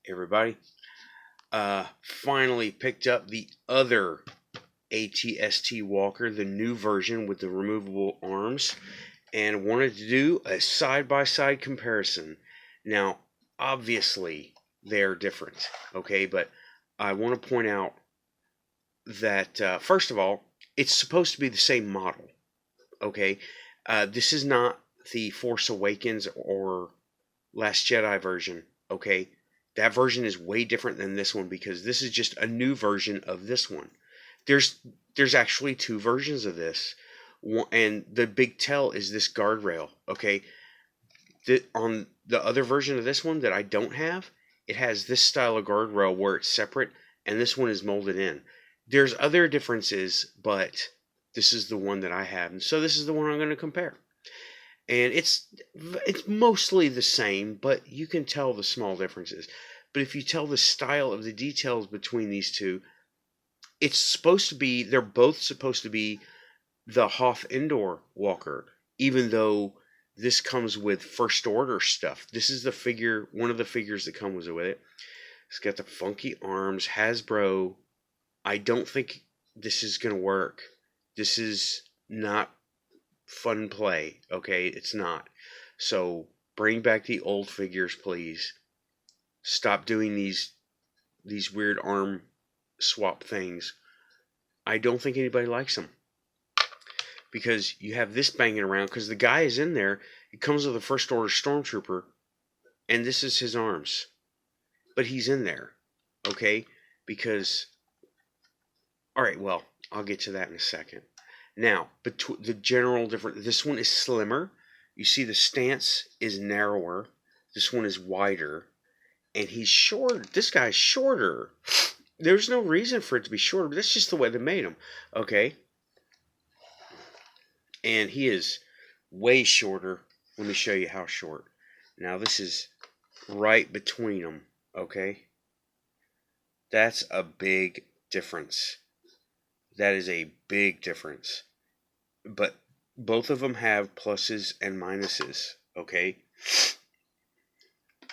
Everybody. Finally picked up the other AT-ST walker, the new version with the removable arms, and wanted to do a side-by-side comparison. Now, obviously, they're different, okay? But I want to point out that, first of all, it's supposed to be the same model, okay? This is not the Force Awakens or Last Jedi version, okay? That version is way different than this one because this is just a new version of this one. There's actually two versions of this, and the big tell is this guardrail. Okay, on the other version of this one that I don't have, it has this style of guardrail where it's separate, and this one is molded in. There's other differences, but this is the one that I have, and so this is the one I'm going to compare. And it's mostly the same, but you can tell the small differences. But if you tell the style of the details between these two, it's supposed to be, they're both supposed to be the Hoth Indoor walker, even though this comes with First Order stuff. This is the figure, one of the figures that comes with it. It's got the funky arms, Hasbro. I don't think this is going to work. This is not fun play, okay? It's not. So bring back the old figures, please. Stop doing these weird arm swap things. I don't think anybody likes them, because you have this banging around because the guy is in there. It comes with a First Order Stormtrooper, and this is his arms, but he's in there, okay? Because, all right, well, I'll get to that in a second. Now, the general difference, this one is slimmer. You see the stance is narrower. This one is wider. And he's short. This guy's shorter. There's no reason for it to be shorter, but that's just the way they made him. Okay? And he is way shorter. Let me show you how short. Now, this is right between them. Okay? That's a big difference. That is a big difference. But both of them have pluses and minuses, okay?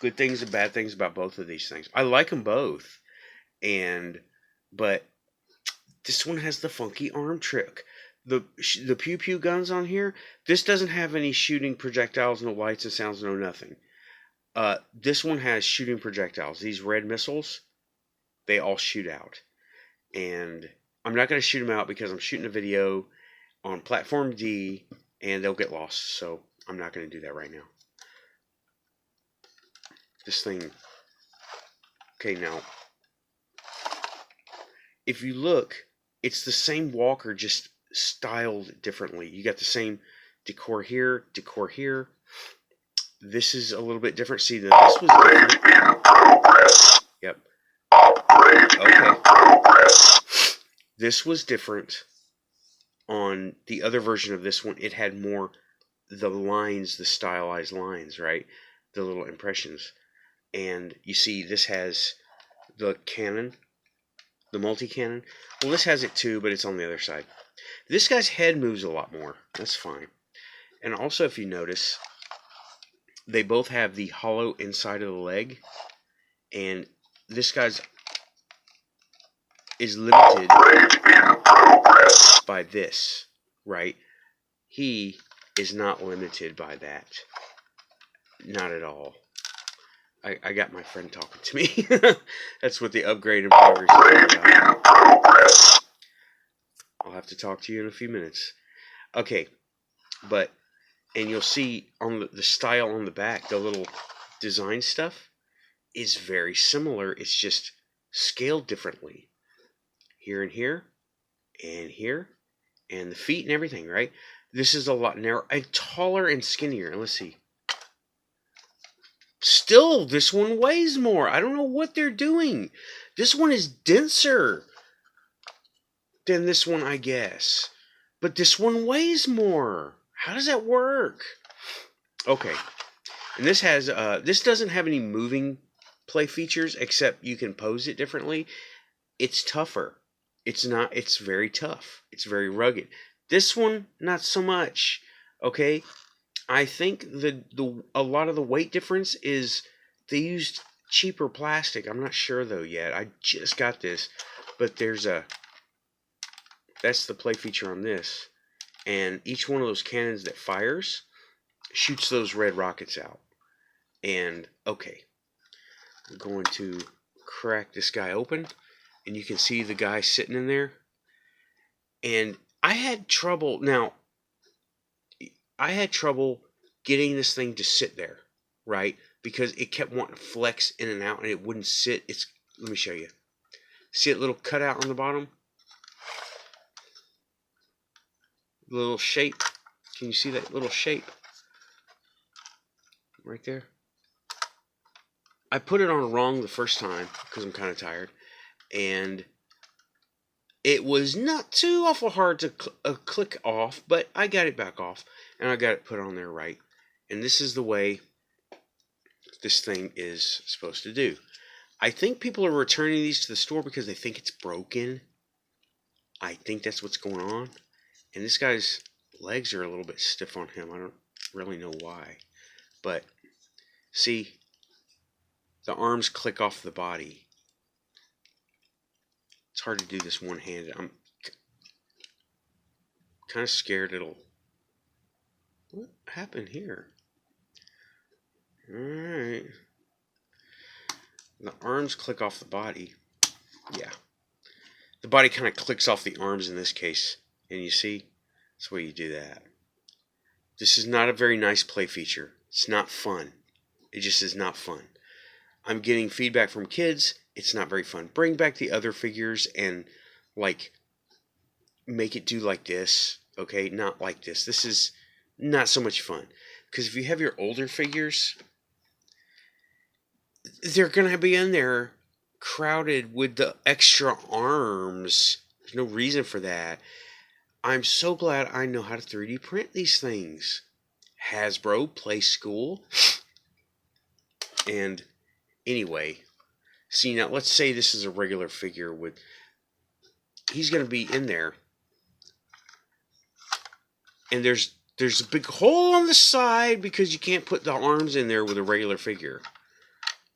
Good things and bad things about both of these things. I like them both. But this one has the funky arm trick. The pew pew guns on here, this doesn't have any shooting projectiles, no lights and sounds, no nothing. This one has shooting projectiles. These red missiles, they all shoot out. And I'm not going to shoot them out because I'm shooting a video on Platform D and they'll get lost. So I'm not going to do that right now. This thing. Okay, now. If you look, it's the same walker, just styled differently. You got the same decor here, decor here. This is a little bit different. See, this was different. Yep. Okay. This was different on the other version of this one. It had more the lines, the stylized lines, right? The little impressions. And you see this has the cannon, the multi-cannon. Well, this has it too, but it's on the other side. This guy's head moves a lot more. That's fine. And also, if you notice, they both have the hollow inside of the leg. And this guy's is limited by this, right? He is not limited by that. Not at all. I got my friend talking to me. That's what the upgrade in progress is about. I'll have to talk to you in a few minutes. Okay, and you'll see on the style on the back, the little design stuff is very similar. It's just scaled differently. Here and here, and here, and the feet and everything, right? This is a lot narrower, and taller and skinnier. Let's see. Still, this one weighs more. I don't know what they're doing. This one is denser than this one, I guess. But this one weighs more. How does that work? Okay. And this has this doesn't have any moving play features, except you can pose it differently. It's tougher. It's very tough. It's very rugged. This one, not so much. Okay? I think a lot of the weight difference is they used cheaper plastic. I'm not sure though yet. I just got this, but that's the play feature on this. And each one of those cannons that fires shoots those red rockets out. And okay, I'm going to crack this guy open, and you can see the guy sitting in there. And I had trouble getting this thing to sit there, right? Because it kept wanting to flex in and out, and it wouldn't sit. Let me show you. See that little cutout on the bottom? Little shape. Can you see that little shape? Right there. I put it on wrong the first time because I'm kind of tired. And it was not too awful hard to click off, but I got it back off. And I got it put on there right. And this is the way this thing is supposed to do. I think people are returning these to the store because they think it's broken. I think that's what's going on. And this guy's legs are a little bit stiff on him. I don't really know why. But, see, the arms click off the body. It's hard to do this one-handed. I'm kind of scared it'll... What happened here? Alright. The arms click off the body. Yeah. The body kind of clicks off the arms in this case. And you see? That's the way you do that. This is not a very nice play feature. It's not fun. It just is not fun. I'm getting feedback from kids. It's not very fun. Bring back the other figures and, like, make it do like this. Okay? Not like this. This is not so much fun. Because if you have your older figures, they're going to be in there crowded with the extra arms. There's no reason for that. I'm so glad I know how to 3D print these things. Hasbro Play School. And anyway, see, now let's say this is a regular figure with... He's going to be in there. And there's a big hole on the side because you can't put the arms in there with a regular figure.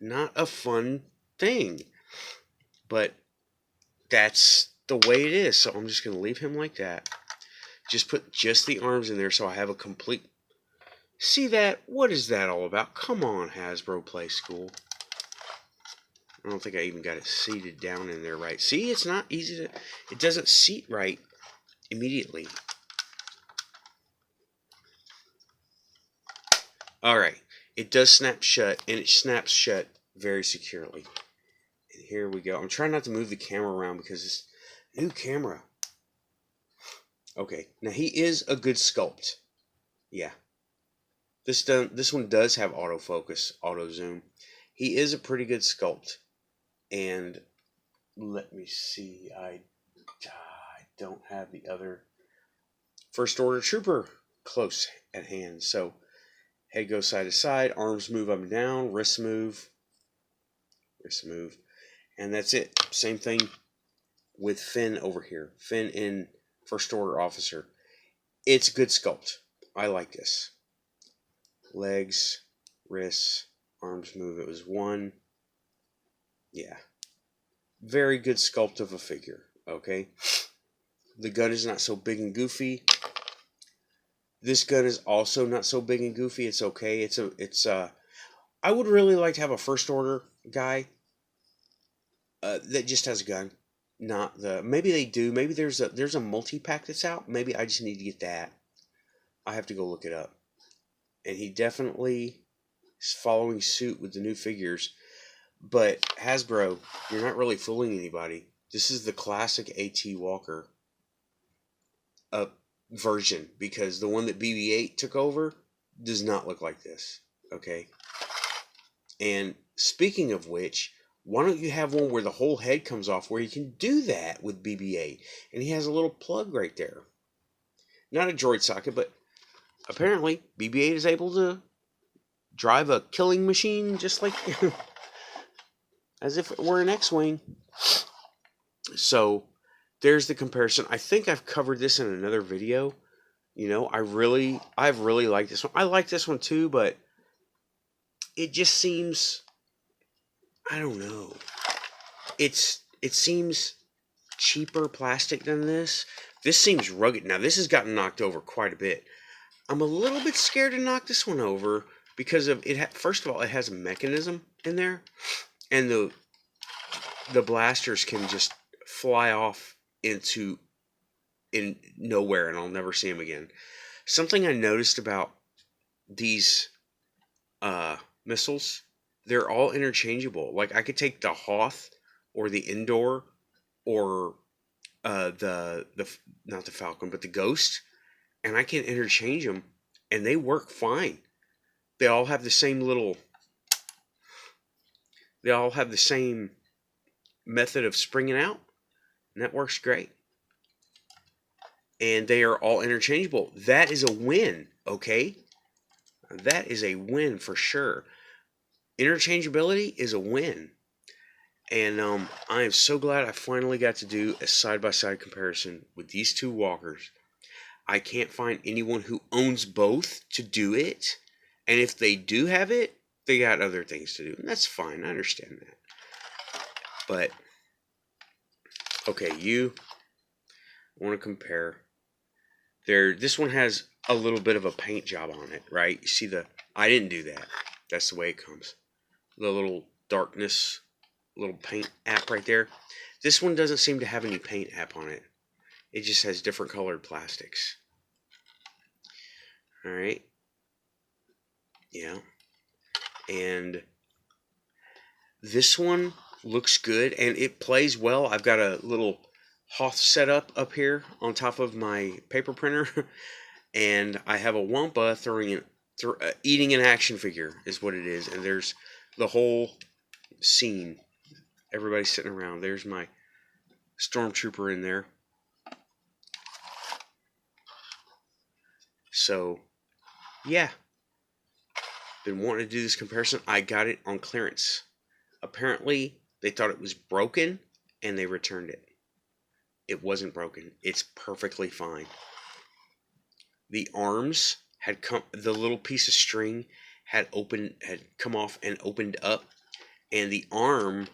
Not a fun thing. But that's the way it is. So I'm just going to leave him like that. Just put just the arms in there so I have a complete... See that? What is that all about? Come on, Hasbro Play School. I don't think I even got it seated down in there right. See, it's not easy to... It doesn't seat right immediately. Alright. It does snap shut, and it snaps shut very securely. And here we go. I'm trying not to move the camera around because it's new camera. Okay. Now, he is a good sculpt. Yeah. This one does have autofocus, auto zoom. He is a pretty good sculpt. And let me see. I don't have the other First Order Trooper close at hand. So head goes side to side, arms move up and down, wrists move, and that's it. Same thing with Finn over here. Finn in First Order Officer. It's a good sculpt. I like this. Legs, wrists, arms move. It was one. Yeah. Very good sculpt of a figure. Okay. The gun is not so big and goofy. This gun is also not so big and goofy. It's okay. I would really like to have a First Order guy that just has a gun. Maybe they do. Maybe there's a multi-pack that's out. Maybe I just need to get that. I have to go look it up. And he definitely is following suit with the new figures. But Hasbro, you're not really fooling anybody. This is the classic AT Walker version, because the one that BB-8 took over does not look like this. Okay? And speaking of which, why don't you have one where the whole head comes off, where you can do that with BB-8? And he has a little plug right there. Not a droid socket, but apparently BB-8 is able to drive a killing machine just like as if it were an X-Wing. So there's the comparison. I think I've covered this in another video. You know, I've really liked this one. I like this one too, but it just seems I don't know. It seems cheaper plastic than this. This seems rugged. Now this has gotten knocked over quite a bit. I'm a little bit scared to knock this one over because of it. First of all, it has a mechanism in there, and the blasters can just fly off in nowhere, and I'll never see them again. Something I noticed about these missiles, they're all interchangeable. Like I could take the Hoth or the Indoor or the not the Falcon, but the Ghost, and I can interchange them, and they work fine. They all have the same little. They all have the same method of springing out, and that works great. And they are all interchangeable. That is a win, okay? That is a win for sure. Interchangeability is a win. And I am so glad I finally got to do a side-by-side comparison with these two walkers. I can't find anyone who owns both to do it. And if they do have it, they got other things to do. And that's fine. I understand that. But, okay, you want to compare. This one has a little bit of a paint job on it, right? You see I didn't do that. That's the way it comes. The little darkness, little paint app right there. This one doesn't seem to have any paint app on it. It just has different colored plastics. All right. Yeah. And this one looks good and it plays well. I've got a little Hoth setup up here on top of my paper printer, and I have a Wampa eating an action figure is what it is. And there's the whole scene. Everybody's sitting around. There's my stormtrooper in there. So, yeah. Been wanting to do this comparison. I got it on clearance. Apparently, they thought it was broken, and they returned it. It wasn't broken. It's perfectly fine. The arms had come. The little piece of string had come off and opened up, and the arm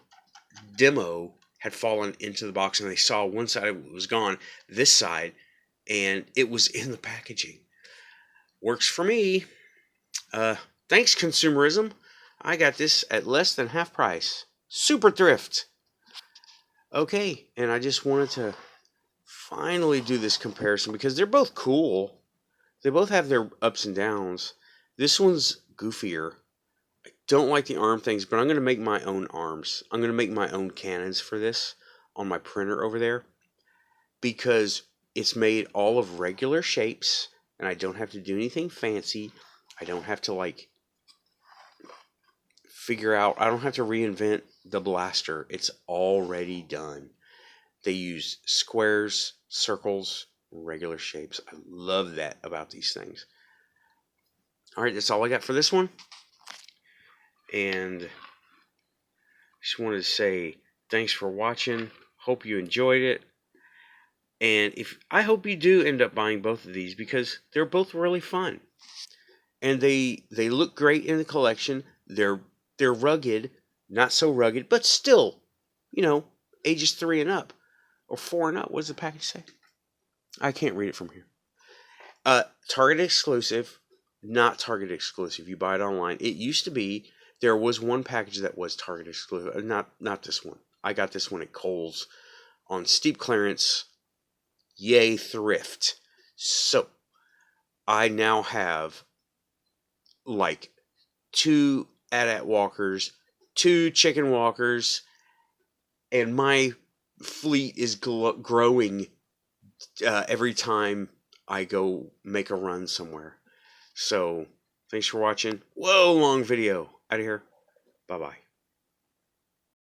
demo had fallen into the box, and they saw one side of it was gone. This side, and it was in the packaging. Works for me. Thanks, consumerism. I got this at less than half price. Super thrift. Okay, and I just wanted to finally do this comparison because they're both cool. They both have their ups and downs. This one's goofier. I don't like the arm things, but I'm going to make my own arms. I'm going to make my own cannons for this on my printer over there because it's made all of regular shapes and I don't have to do anything fancy. I don't have to figure out, I don't have to reinvent the blaster. It's already done. They use squares, circles, regular shapes. I love that about these things. Alright, that's all I got for this one. And just wanted to say thanks for watching. Hope you enjoyed it. And I hope you do end up buying both of these because they're both really fun. And they look great in the collection. They're rugged, not so rugged, but still, ages 3 and up or 4 and up. What does the package say? I can't read it from here. Target exclusive, not Target exclusive. You buy it online. It used to be there was one package that was Target exclusive. Not this one. I got this one at Kohl's on steep clearance. Yay, thrift. So I now have 2 AT-ST walkers, 2 chicken walkers, and my fleet is growing every time I go make a run somewhere. So, thanks for watching. Whoa, long video. Out of here. Bye-bye.